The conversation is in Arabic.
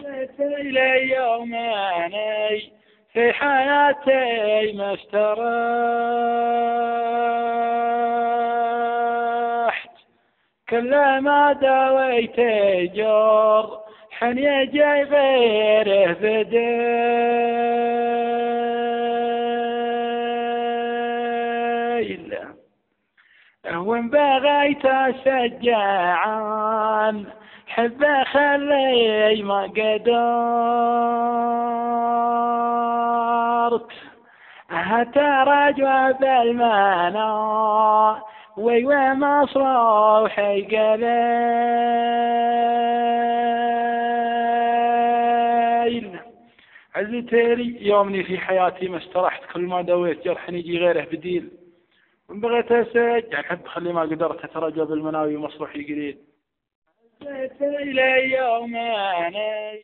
جئت إلي يوماني في حياتي ما استرحت، كلما داويت جور حن يجي غيره بديل، وإن بغيت أشجعان حبه خلي ما قدرت، أترجى بالمنى ويوم صروحي قليل. عزتي يومني في حياتي ما استرحت، كل ما دويت جرح يجي غيره بديل، وإن بغيت أسجع الحب خلي ما قدرت، أترجى بالمناوي مصروحي قليل. جئت إلي يوماني